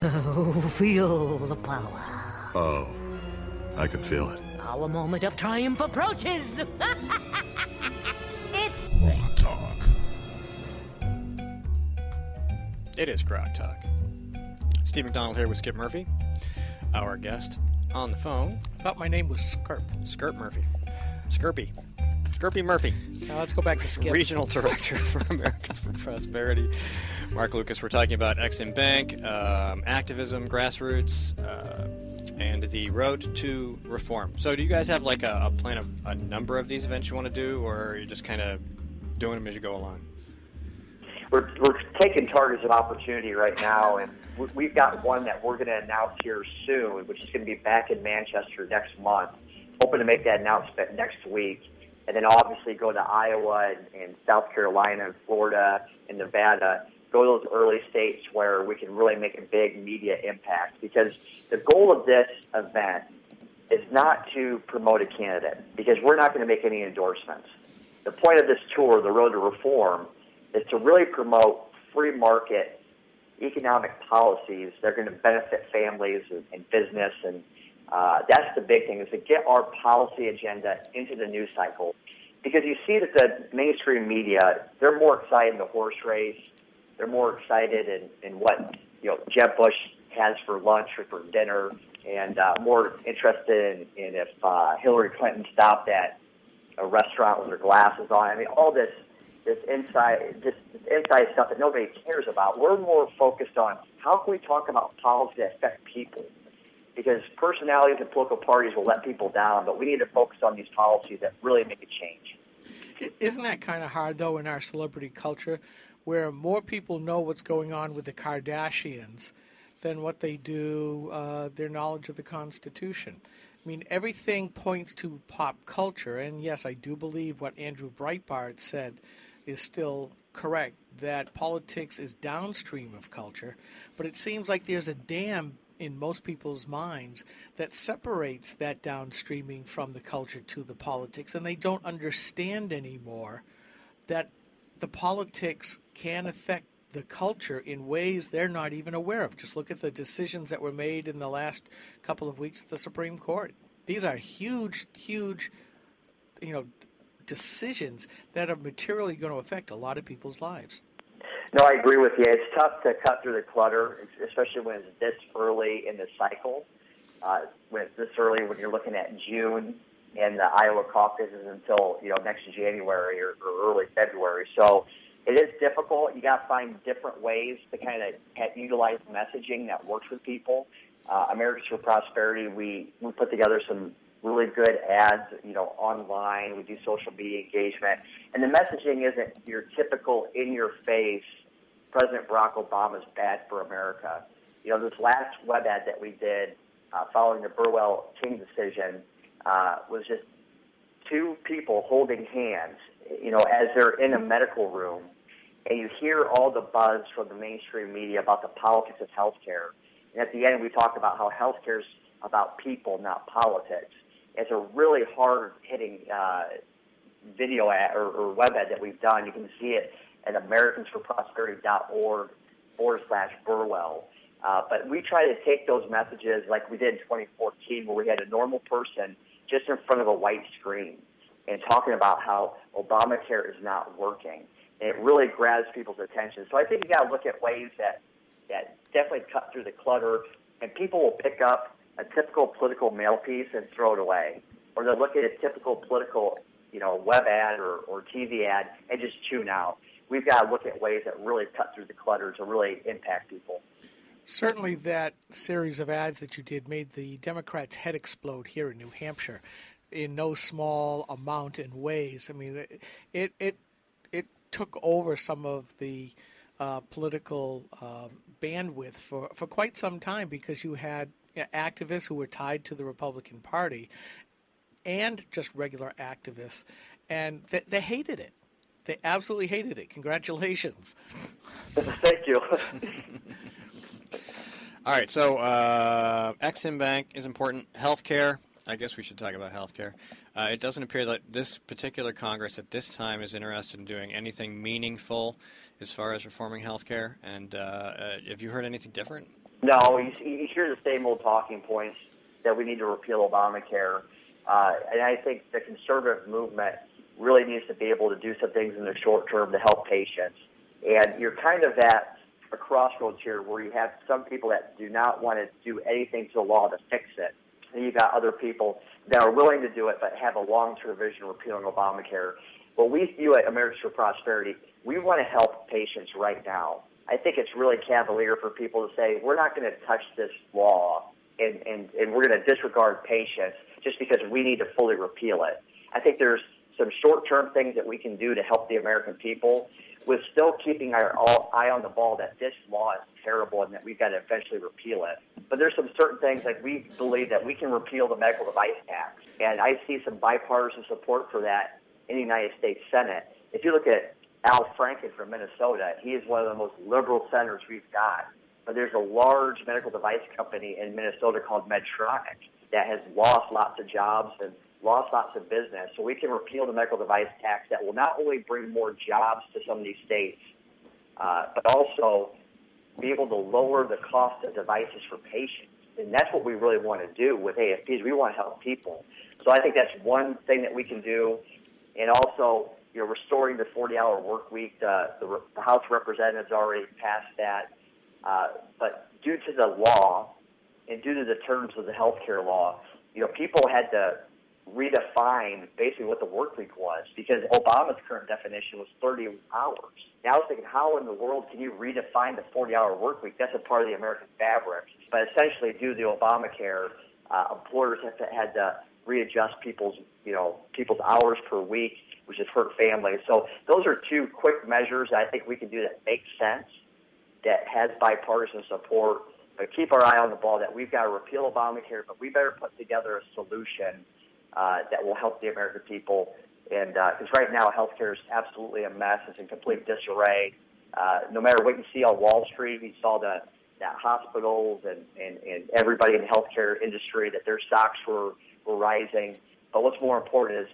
Oh, feel the power. Oh, I can feel it. Our moment of triumph approaches. It's Grog Talk. It is Grog Talk. Steve McDonald here with Skip Murphy, our guest on the phone. I thought my name was Skirp. Skirp Murphy. Skirpy. Skirpy Murphy. Now let's go back to Skip. Regional Director for Americans for Prosperity. Mark Lucas, we're talking about Ex-Im Bank, activism, grassroots, and the road to reform. So do you guys have like a plan of a number of these events you want to do, or are you just kind of doing them as you go along? We're taking targets of opportunity right now, and we've got one that we're going to announce here soon, which is going to be back in Manchester next month. Hoping to make that announcement next week, and then obviously go to Iowa and South Carolina and Florida and Nevada. Go to those early states where we can really make a big media impact, because the goal of this event is not to promote a candidate, because we're not going to make any endorsements. The point of this tour, the Road to Reform, is to really promote free market economic policies that are going to benefit families and business, and that's the big thing, is to get our policy agenda into the news cycle. Because you see that the mainstream media, they're more excited in the horse race, they're more excited in what Jeb Bush has for lunch or for dinner, and more interested in if Hillary Clinton stopped at a restaurant with her glasses on. I mean, all this inside stuff that nobody cares about. We're more focused on how can we talk about policy that affect people, because personalities and political parties will let people down, but we need to focus on these policies that really make a change. Isn't that kind of hard, though, in our celebrity culture, where more people know what's going on with the Kardashians than what they do their knowledge of the Constitution? I mean, everything points to pop culture, and yes, I do believe what Andrew Breitbart said is still correct, that politics is downstream of culture, but it seems like there's a dam in most people's minds that separates that downstreaming from the culture to the politics, and they don't understand anymore that the politics can affect the culture in ways they're not even aware of. Just look at the decisions that were made in the last couple of weeks at the Supreme Court. These are huge, huge, decisions that are materially going to affect a lot of people's lives. No, I agree with you. It's tough to cut through the clutter, especially when it's this early in the cycle. When it's this early, when you're looking at June and the Iowa caucuses until next January or early February. So it is difficult. You got to find different ways to kind of utilize messaging that works with people. Americans for Prosperity, we put together some really good ads, online. We do social media engagement. And the messaging isn't your typical in-your-face, President Barack Obama's bad for America. This last web ad that we did following the Burwell-King decision was just two people holding hands, as they're in a medical room, and you hear all the buzz from the mainstream media about the politics of healthcare. And at the end, we talk about how healthcare is about people, not politics. It's a really hard-hitting video ad or web ad that we've done. You can see it at americansforprosperity.org/Burwell. But we try to take those messages like we did in 2014, where we had a normal person just in front of a white screen and talking about how ObamaCare is not working. And it really grabs people's attention. So I think you got to look at ways that definitely cut through the clutter, and people will pick up a typical political mail piece and throw it away. Or they'll look at a typical political, web ad or TV ad and just tune out. We've got to look at ways that really cut through the clutter to really impact people. Certainly that series of ads that you did made the Democrats' head explode here in New Hampshire in no small amount in ways. I mean, it took over some of the political bandwidth for quite some time, because you had activists who were tied to the Republican Party and just regular activists, and they hated it. They absolutely hated it. Congratulations. Thank you. All right, so Ex-Im Bank is important. Healthcare, I guess we should talk about healthcare. It doesn't appear that this particular Congress at this time is interested in doing anything meaningful as far as reforming healthcare. And have you heard anything different? No, you hear the same old talking points that we need to repeal Obamacare. And I think the conservative movement really needs to be able to do some things in the short term to help patients. And you're kind of at a crossroads here where you have some people that do not want to do anything to the law to fix it. And you've got other people that are willing to do it but have a long-term vision of repealing Obamacare. What we view at Americans for Prosperity, we want to help patients right now. I think it's really cavalier for people to say, we're not going to touch this law and we're going to disregard patients just because we need to fully repeal it. I think there's some short-term things that we can do to help the American people with still keeping our eye on the ball that this law is terrible and that we've got to eventually repeal it. But there's some certain things like we believe that we can repeal the medical device tax. And I see some bipartisan support for that in the United States Senate. If you look at Al Franken from Minnesota, he is one of the most liberal senators we've got. But there's a large medical device company in Minnesota called Medtronic that has lost lots of jobs and lost lots of business. So we can repeal the medical device tax that will not only bring more jobs to some of these states, but also be able to lower the cost of devices for patients. And that's what we really want to do with AFPs. We want to help people. So I think that's one thing that we can do. And also, restoring the 40-hour work week. The House of Representatives already passed that. But due to the law and due to the terms of the health care law, people had to redefine basically what the work week was because Obama's current definition was 30 hours. Now I was thinking, how in the world can you redefine the 40-hour work week? That's a part of the American fabric. But essentially, due to the Obamacare, employers had to readjust people's hours per week, which has hurt families. So those are two quick measures I think we can do that make sense, that has bipartisan support, but keep our eye on the ball that we've got to repeal Obamacare, but we better put together a solution that will help the American people. And because right now, healthcare is absolutely a mess. It's in complete disarray. No matter what you see on Wall Street, you saw that hospitals and everybody in the healthcare industry, that their stocks were rising. But what's more important is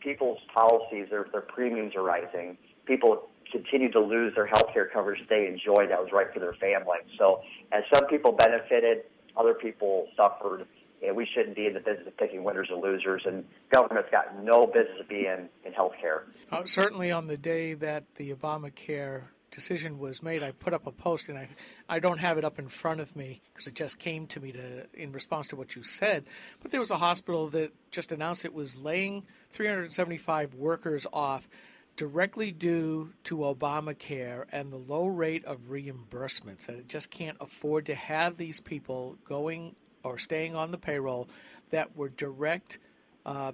people's policies, their premiums are rising. People continue to lose their health care coverage they enjoyed that was right for their family. So as some people benefited, other people suffered, and we shouldn't be in the business of picking winners and losers, and government's got no business of being in health care. Certainly on the day that the Obamacare decision was made, I put up a post, and I don't have it up in front of me because it just came to me in response to what you said, but there was a hospital that just announced it was laying 375 workers off directly due to Obamacare and the low rate of reimbursements, and it just can't afford to have these people going or staying on the payroll that were direct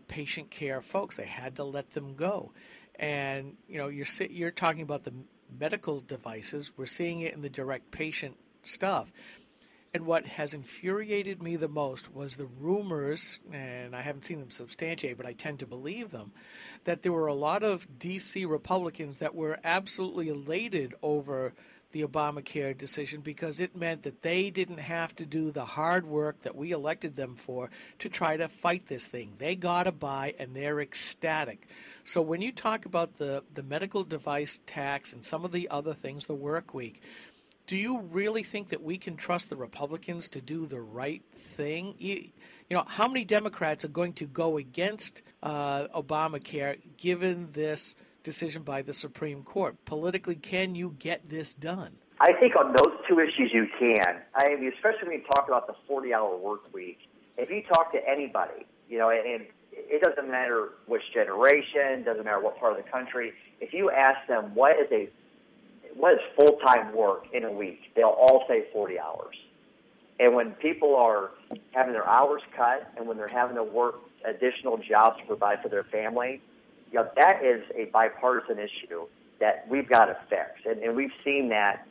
patient care folks. They had to let them go. And you're talking about the medical devices. We're seeing it in the direct patient stuff. And what has infuriated me the most was the rumors, and I haven't seen them substantiated, but I tend to believe them, that there were a lot of D.C. Republicans that were absolutely elated over the Obamacare decision because it meant that they didn't have to do the hard work that we elected them for to try to fight this thing. They got a buy, and they're ecstatic. So when you talk about the medical device tax and some of the other things, the work week, do you really think that we can trust the Republicans to do the right thing? How many Democrats are going to go against Obamacare given this decision by the Supreme Court? Politically, can you get this done? I think on those two issues you can. I mean, especially when you talk about the 40-hour work week. If you talk to anybody, and it doesn't matter which generation, doesn't matter what part of the country, if you ask them what is full-time work in a week, they'll all say 40 hours. And when people are having their hours cut and when they're having to work additional jobs to provide for their family, that is a bipartisan issue that we've got to fix. And we've seen that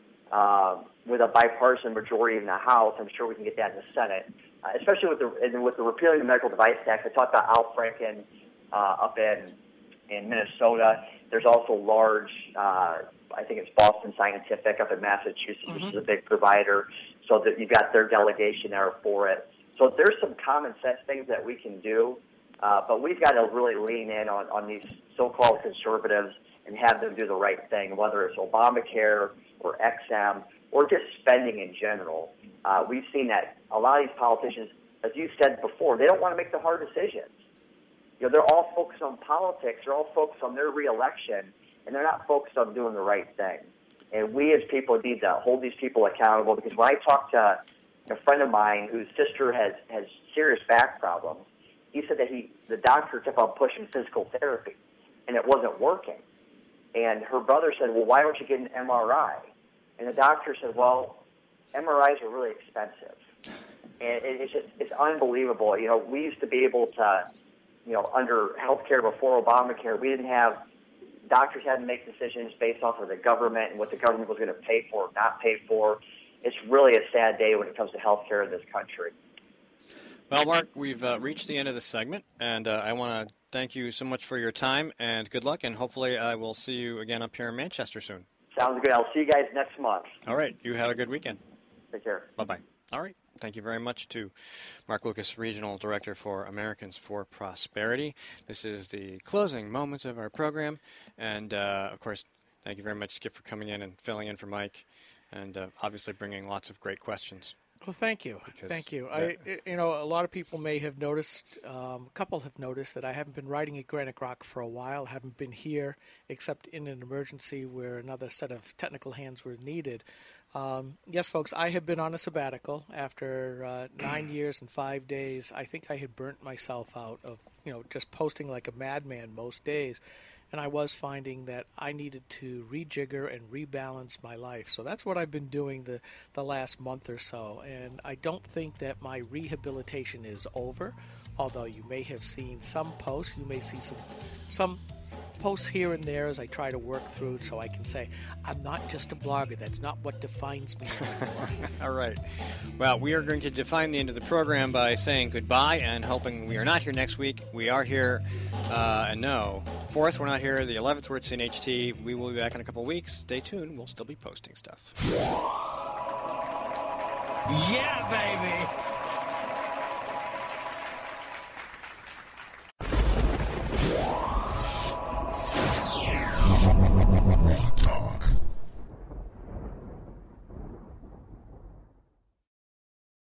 with a bipartisan majority in the House. I'm sure we can get that in the Senate, especially with the repealing the medical device tax. I talked about Al Franken up in Minnesota. There's also large, I think it's Boston Scientific up in Massachusetts, which is a big provider. So that you've got their delegation there for it. So there's some common sense things that we can do, but we've got to really lean in on these so-called conservatives and have them do the right thing, whether it's Obamacare or XM or just spending in general. We've seen that a lot of these politicians, as you said before, they don't want to make the hard decisions. They're all focused on politics. They're all focused on their reelection, and they're not focused on doing the right thing. And we as people need to hold these people accountable, because when I talked to a friend of mine whose sister has serious back problems, he said that the doctor kept on pushing physical therapy, and it wasn't working. And her brother said, well, why don't you get an MRI? And the doctor said, well, MRIs are really expensive. And it's unbelievable. We used to be able to, under healthcare before Obamacare, we didn't have, doctors had to make decisions based off of the government and what the government was going to pay for or not pay for. It's really a sad day when it comes to healthcare in this country. Well, Mark, we've reached the end of this segment, and I want to thank you so much for your time, and good luck, and hopefully I will see you again up here in Manchester soon. Sounds good. I'll see you guys next month. All right. You have a good weekend. Take care. Bye-bye. All right. Thank you very much to Mark Lucas, Regional Director for Americans for Prosperity. This is the closing moments of our program, and, of course, thank you very much, Skip, for coming in and filling in for Mike, and obviously bringing lots of great questions. Well, thank you. Thank you. A lot of people may have noticed, a couple have noticed that I haven't been writing at Granite Rock for a while. I haven't been here except in an emergency where another set of technical hands were needed. Yes, folks, I have been on a sabbatical after 9 years and 5 days. I think I had burnt myself out of, just posting like a madman most days. And I was finding that I needed to rejigger and rebalance my life. So that's what I've been doing the last month or so. And I don't think that my rehabilitation is over, although you may have seen some posts. You may see some posts here and there as I try to work through so I can say, I'm not just a blogger. That's not what defines me anymore. All right. Well, we are going to define the end of the program by saying goodbye and hoping we are not here next week. We are here, and no, 4th we're not here, the 11th we're at CNHT. We will be back in a couple of weeks. Stay tuned. We'll still be posting stuff. Yeah, baby!